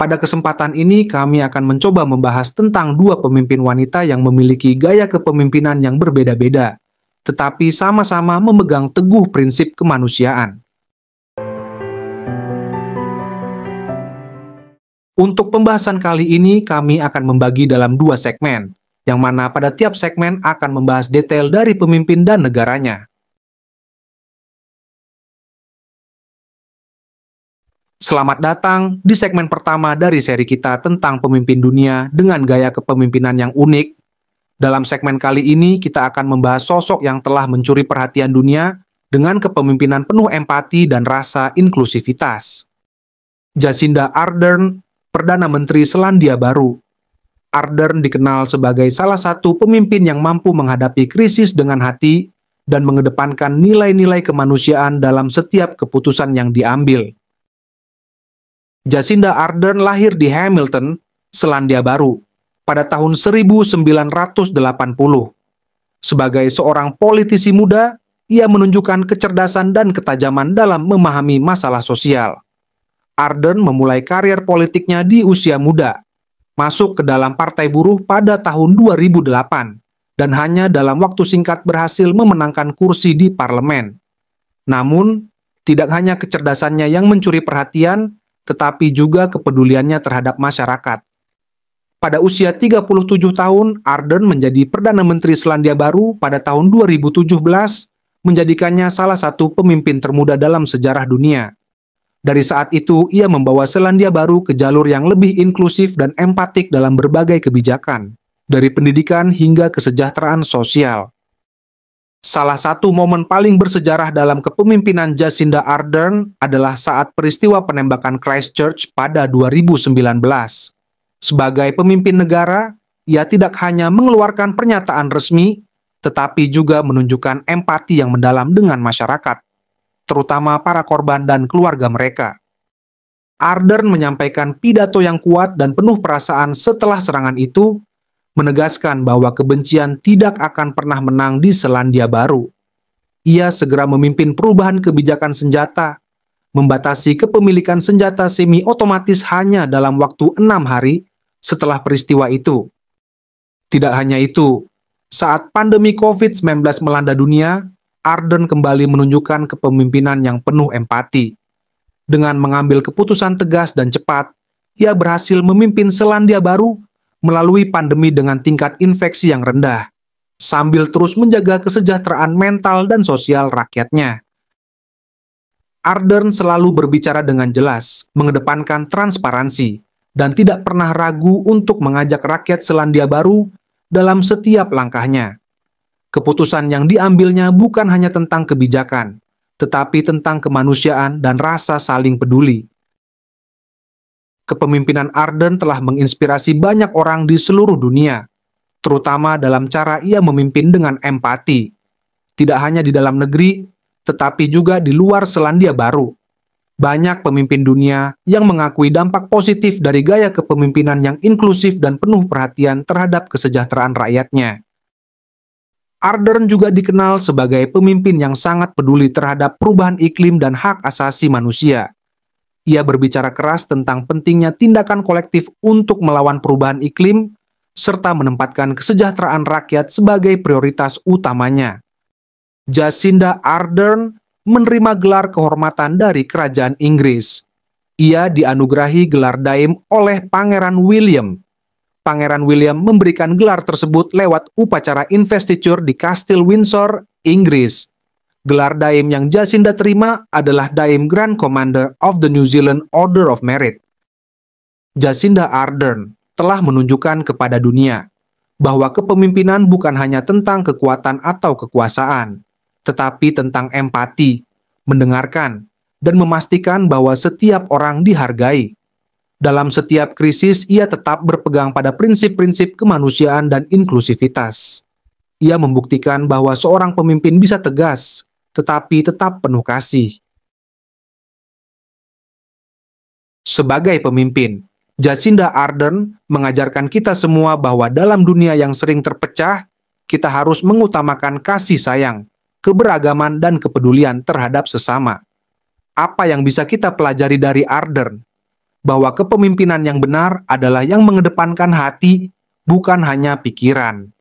Pada kesempatan ini, kami akan mencoba membahas tentang dua pemimpin wanita yang memiliki gaya kepemimpinan yang berbeda-beda, tetapi sama-sama memegang teguh prinsip kemanusiaan. Untuk pembahasan kali ini, kami akan membagi dalam dua segmen, yang mana pada tiap segmen akan membahas detail dari pemimpin dan negaranya. Selamat datang di segmen pertama dari seri kita tentang pemimpin dunia dengan gaya kepemimpinan yang unik. Dalam segmen kali ini, kita akan membahas sosok yang telah mencuri perhatian dunia dengan kepemimpinan penuh empati dan rasa inklusivitas. Jacinda Ardern, Perdana Menteri Selandia Baru. Ardern dikenal sebagai salah satu pemimpin yang mampu menghadapi krisis dengan hati dan mengedepankan nilai-nilai kemanusiaan dalam setiap keputusan yang diambil. Jacinda Ardern lahir di Hamilton, Selandia Baru, pada tahun 1980. Sebagai seorang politisi muda, ia menunjukkan kecerdasan dan ketajaman dalam memahami masalah sosial. Ardern memulai karir politiknya di usia muda, masuk ke dalam Partai Buruh pada tahun 2008, dan hanya dalam waktu singkat berhasil memenangkan kursi di parlemen. Namun, tidak hanya kecerdasannya yang mencuri perhatian, tetapi juga kepeduliannya terhadap masyarakat. Pada usia 37 tahun, Ardern menjadi Perdana Menteri Selandia Baru pada tahun 2017, menjadikannya salah satu pemimpin termuda dalam sejarah dunia. Dari saat itu, ia membawa Selandia Baru ke jalur yang lebih inklusif dan empatik dalam berbagai kebijakan, dari pendidikan hingga kesejahteraan sosial. Salah satu momen paling bersejarah dalam kepemimpinan Jacinda Ardern adalah saat peristiwa penembakan Christchurch pada 2019. Sebagai pemimpin negara, ia tidak hanya mengeluarkan pernyataan resmi, tetapi juga menunjukkan empati yang mendalam dengan masyarakat, terutama para korban dan keluarga mereka. Ardern menyampaikan pidato yang kuat dan penuh perasaan setelah serangan itu, menegaskan bahwa kebencian tidak akan pernah menang di Selandia Baru. Ia segera memimpin perubahan kebijakan senjata, membatasi kepemilikan senjata semi-otomatis hanya dalam waktu 6 hari setelah peristiwa itu. Tidak hanya itu, saat pandemi COVID-19 melanda dunia, Ardern kembali menunjukkan kepemimpinan yang penuh empati. Dengan mengambil keputusan tegas dan cepat, ia berhasil memimpin Selandia Baru melalui pandemi dengan tingkat infeksi yang rendah, sambil terus menjaga kesejahteraan mental dan sosial rakyatnya. Ardern selalu berbicara dengan jelas, mengedepankan transparansi, dan tidak pernah ragu untuk mengajak rakyat Selandia Baru dalam setiap langkahnya. Keputusan yang diambilnya bukan hanya tentang kebijakan, tetapi tentang kemanusiaan dan rasa saling peduli. Kepemimpinan Ardern telah menginspirasi banyak orang di seluruh dunia, terutama dalam cara ia memimpin dengan empati, tidak hanya di dalam negeri, tetapi juga di luar Selandia Baru. Banyak pemimpin dunia yang mengakui dampak positif dari gaya kepemimpinan yang inklusif dan penuh perhatian terhadap kesejahteraan rakyatnya. Ardern juga dikenal sebagai pemimpin yang sangat peduli terhadap perubahan iklim dan hak asasi manusia. Ia berbicara keras tentang pentingnya tindakan kolektif untuk melawan perubahan iklim, serta menempatkan kesejahteraan rakyat sebagai prioritas utamanya. Jacinda Ardern menerima gelar kehormatan dari Kerajaan Inggris. Ia dianugerahi gelar Daim oleh Pangeran William. Pangeran William memberikan gelar tersebut lewat upacara investiture di Kastil Windsor, Inggris. Gelar Daim yang Jacinda terima adalah Daim Grand Commander of the New Zealand Order of Merit. Jacinda Ardern telah menunjukkan kepada dunia bahwa kepemimpinan bukan hanya tentang kekuatan atau kekuasaan, tetapi tentang empati, mendengarkan, dan memastikan bahwa setiap orang dihargai. Dalam setiap krisis, ia tetap berpegang pada prinsip-prinsip kemanusiaan dan inklusivitas. Ia membuktikan bahwa seorang pemimpin bisa tegas, tetapi tetap penuh kasih. Sebagai pemimpin, Jacinda Ardern mengajarkan kita semua bahwa dalam dunia yang sering terpecah, kita harus mengutamakan kasih sayang, keberagaman, dan kepedulian terhadap sesama. Apa yang bisa kita pelajari dari Ardern? bahwa kepemimpinan yang benar adalah yang mengedepankan hati, bukan hanya pikiran.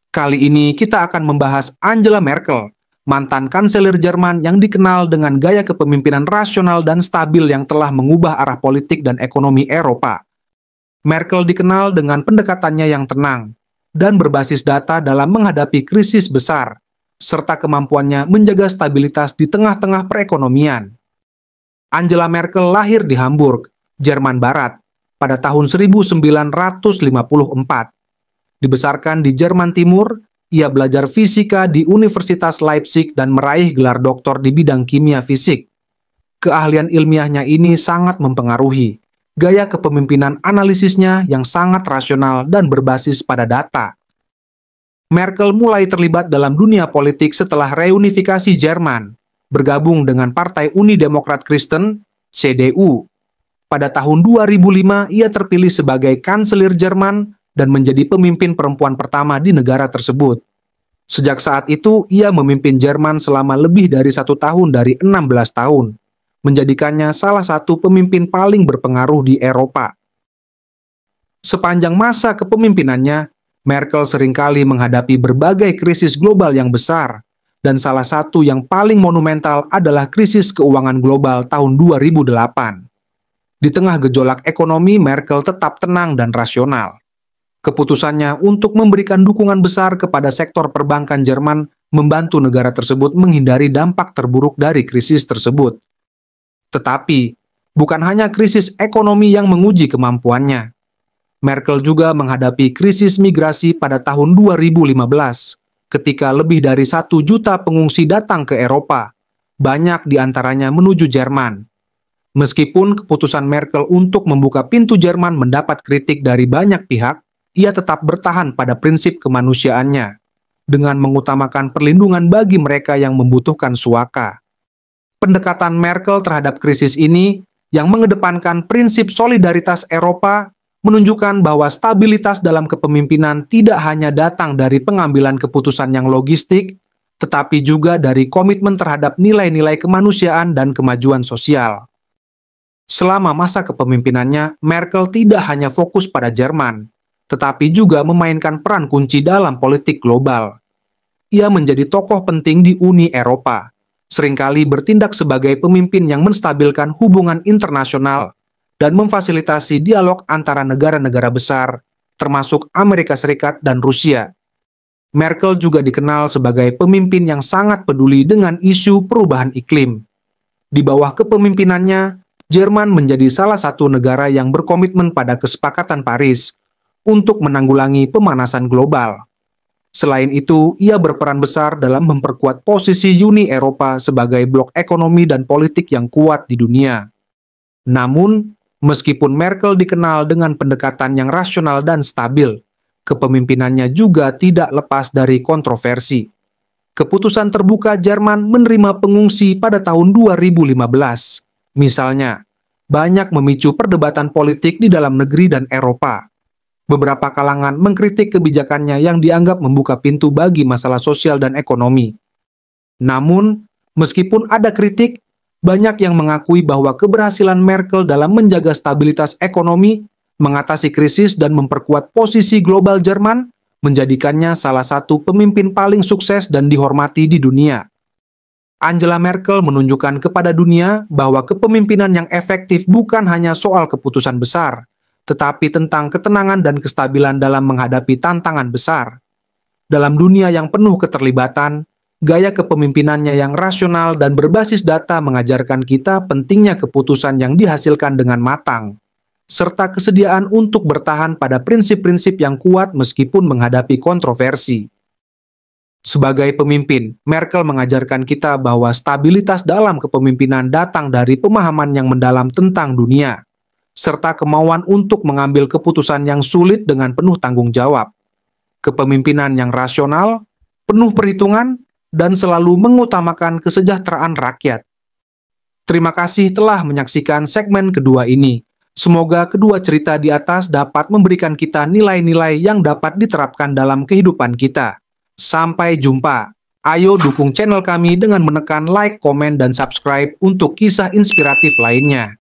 Kali ini kita akan membahas Angela Merkel, mantan kanselir Jerman yang dikenal dengan gaya kepemimpinan rasional dan stabil yang telah mengubah arah politik dan ekonomi Eropa. Merkel dikenal dengan pendekatannya yang tenang dan berbasis data dalam menghadapi krisis besar, serta kemampuannya menjaga stabilitas di tengah-tengah perekonomian. Angela Merkel lahir di Hamburg, Jerman Barat, pada tahun 1954. Dibesarkan di Jerman Timur, ia belajar fisika di Universitas Leipzig dan meraih gelar doktor di bidang kimia fisik. Keahlian ilmiahnya ini sangat mempengaruhi gaya kepemimpinan analisisnya yang sangat rasional dan berbasis pada data. Merkel mulai terlibat dalam dunia politik setelah reunifikasi Jerman, bergabung dengan Partai Uni Demokrat Kristen, CDU. Pada tahun 2005, ia terpilih sebagai kanselir Jerman dan menjadi pemimpin perempuan pertama di negara tersebut. Sejak saat itu, ia memimpin Jerman selama lebih dari 1 tahun dari 16 tahun, menjadikannya salah satu pemimpin paling berpengaruh di Eropa. Sepanjang masa kepemimpinannya, Merkel seringkali menghadapi berbagai krisis global yang besar, dan salah satu yang paling monumental adalah krisis keuangan global tahun 2008. Di tengah gejolak ekonomi, Merkel tetap tenang dan rasional. Keputusannya untuk memberikan dukungan besar kepada sektor perbankan Jerman membantu negara tersebut menghindari dampak terburuk dari krisis tersebut. Tetapi, bukan hanya krisis ekonomi yang menguji kemampuannya. Merkel juga menghadapi krisis migrasi pada tahun 2015, ketika lebih dari 1 juta pengungsi datang ke Eropa, banyak di antaranya menuju Jerman. Meskipun keputusan Merkel untuk membuka pintu Jerman mendapat kritik dari banyak pihak, ia tetap bertahan pada prinsip kemanusiaannya, dengan mengutamakan perlindungan bagi mereka yang membutuhkan suaka. Pendekatan Merkel terhadap krisis ini, yang mengedepankan prinsip solidaritas Eropa, menunjukkan bahwa stabilitas dalam kepemimpinan tidak hanya datang dari pengambilan keputusan yang logistik, tetapi juga dari komitmen terhadap nilai-nilai kemanusiaan dan kemajuan sosial. Selama masa kepemimpinannya, Merkel tidak hanya fokus pada Jerman, tetapi juga memainkan peran kunci dalam politik global. Ia menjadi tokoh penting di Uni Eropa, seringkali bertindak sebagai pemimpin yang menstabilkan hubungan internasional dan memfasilitasi dialog antara negara-negara besar, termasuk Amerika Serikat dan Rusia. Merkel juga dikenal sebagai pemimpin yang sangat peduli dengan isu perubahan iklim. Di bawah kepemimpinannya, Jerman menjadi salah satu negara yang berkomitmen pada Kesepakatan Paris untuk menanggulangi pemanasan global. Selain itu, ia berperan besar dalam memperkuat posisi Uni Eropa sebagai blok ekonomi dan politik yang kuat di dunia. Namun, meskipun Merkel dikenal dengan pendekatan yang rasional dan stabil, kepemimpinannya juga tidak lepas dari kontroversi. Keputusan terbuka Jerman menerima pengungsi pada tahun 2015, misalnya, banyak memicu perdebatan politik di dalam negeri dan Eropa. Beberapa kalangan mengkritik kebijakannya yang dianggap membuka pintu bagi masalah sosial dan ekonomi. Namun, meskipun ada kritik, banyak yang mengakui bahwa keberhasilan Merkel dalam menjaga stabilitas ekonomi, mengatasi krisis dan memperkuat posisi global Jerman, menjadikannya salah satu pemimpin paling sukses dan dihormati di dunia. Angela Merkel menunjukkan kepada dunia bahwa kepemimpinan yang efektif bukan hanya soal keputusan besar, tetapi tentang ketenangan dan kestabilan dalam menghadapi tantangan besar. Dalam dunia yang penuh keterlibatan, gaya kepemimpinannya yang rasional dan berbasis data mengajarkan kita pentingnya keputusan yang dihasilkan dengan matang, serta kesediaan untuk bertahan pada prinsip-prinsip yang kuat meskipun menghadapi kontroversi. Sebagai pemimpin, Merkel mengajarkan kita bahwa stabilitas dalam kepemimpinan datang dari pemahaman yang mendalam tentang dunia, serta kemauan untuk mengambil keputusan yang sulit dengan penuh tanggung jawab. Kepemimpinan yang rasional, penuh perhitungan, dan selalu mengutamakan kesejahteraan rakyat. Terima kasih telah menyaksikan segmen kedua ini. Semoga kedua cerita di atas dapat memberikan kita nilai-nilai yang dapat diterapkan dalam kehidupan kita. Sampai jumpa. Ayo dukung channel kami dengan menekan like, komen, dan subscribe untuk kisah inspiratif lainnya.